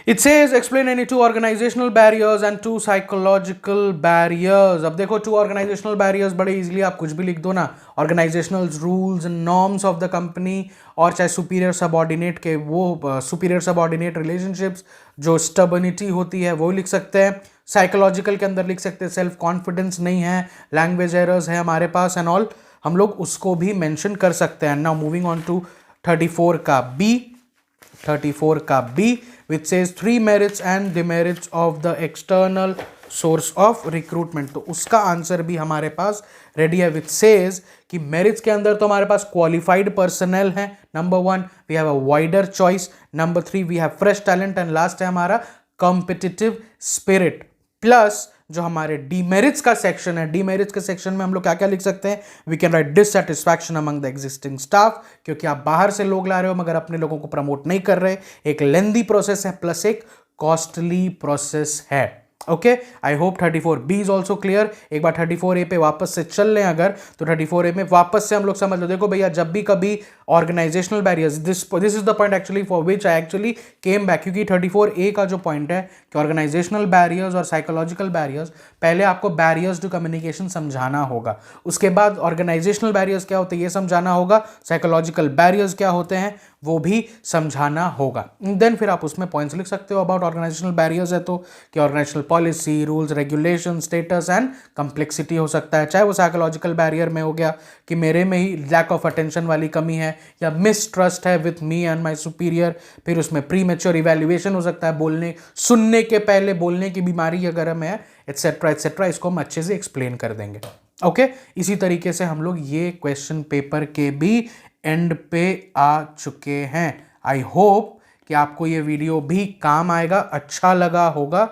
It says explain any 2 organizational barriers and 2 psychological barriers. अब देखो 2 organizational barriers बड़े easily आप कुछ भी लिख दो ना. Organizational rules and norms of the company, और चाहे superior subordinate के वो superior subordinate relationships, जो stubbornity होती है वो लिख सकते हैं. Psychological के अंदर लिख सकते हैं self confidence नहीं है, language errors है हमारे पास and all, हम लोग उसको भी मेंशन कर सकते हैं. नाउ मूविंग ऑन टू 34 का B which says 3 merits and demerits of the external source of recruitment. तो उसका आंसर भी हमारे पास रेडी है, which says कि मेरिट्स के अंदर तो हमारे पास क्वालिफाइड पर्सनल है. Number 1 we have a wider choice. Number 3 we have fresh talent. And last है हमारा कॉम्पिटिटिव स्पिरिट. प्लस जो हमारे डीमेरिट्स का सेक्शन है, डीमेरिट्स के सेक्शन में हम लोग क्या क्या लिख सकते हैं? We can write dissatisfaction among the existing staff, क्योंकि आप बाहर से लोग ला रहे हो मगर अपने लोगों को प्रमोट नहीं कर रहे. एक लेंदी प्रोसेस है प्लस एक कॉस्टली प्रोसेस है. Okay, I hope 34B is also clear. एक बार 34A पे वापस से चल लें अगर, तो 34A में वापस से हम लोग समझ लो. देखो भैया, जब भी कभी organizational barriers, this is the point actually for which I actually came back, क्योंकि 34A का जो पॉइंट है कि ऑर्गेनाइजेशनल बैरियर्स और साइकोलॉजिकल बैरियर्स, पहले आपको बैरियर्स टू कम्युनिकेशन समझाना होगा. उसके बाद ऑर्गेनाइजेशनल बैरियर्स क्या होते हैं ये समझाना होगा, साइकोलॉजिकल बैरियर्स क्या होते हैं वो भी समझाना होगा. देन फिर आप उसमें पॉइंट्स लिख सकते हो अबाउट ऑर्गेनाइजेशनल बैरियर्स है तो कि organizational policy, rules, regulation, status and complexity हो सकता है. चाहे वो साइकोलॉजिकल बैरियर में हो गया कि मेरे में ही लैक ऑफ अटेंशन वाली कमी है, या मिसट्रस्ट है with me and my superior. फिर उसमें प्री मैच्योर इवैल्यूएशन हो सकता है, बोलने सुनने के पहले बोलने की बीमारी अगर हमें है, एटसेट्रा एटसेट्रा. इसको हम अच्छे से एक्सप्लेन कर देंगे. ओके, इसी तरीके से हम लोग ये क्वेश्चन पेपर के भी एंड पे आ चुके हैं. आई होप कि आपको ये वीडियो भी काम आएगा, अच्छा लगा होगा.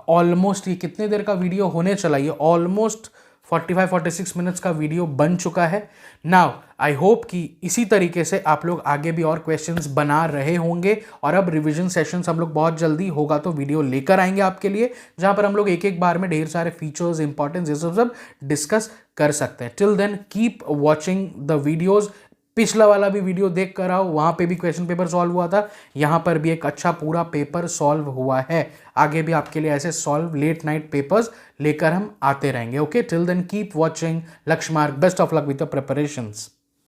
ऑलमोस्ट ये कितने देर का वीडियो होने चला? ये ऑलमोस्ट 45-46 मिनट्स का वीडियो बन चुका है। नाउ आई होप कि इसी तरीके से आप लोग आगे भी और क्वेश्चंस बना रहे होंगे, और अब रिवीजन सेशंस हम लोग बहुत जल्दी होगा तो वीडियो लेकर आएंगे आपके लिए, जहां पर हम लोग एक एक बार में ढेर सारे फीचर्स, इंपॉर्टेंस, ये सब डिस्कस कर सकते हैं। Till then keep watching the videos. पिछला वाला भी वीडियो देख कर आओ, वहां पे भी क्वेश्चन पेपर सॉल्व हुआ था, यहां पर भी एक अच्छा पूरा पेपर सॉल्व हुआ है। आगे भी आपके लिए ऐसे सॉल्व लेट नाइट पेपर्स लेकर हम आते रहेंगे। Okay, till then keep watching Lakshya Marg. Best of luck with the preparations.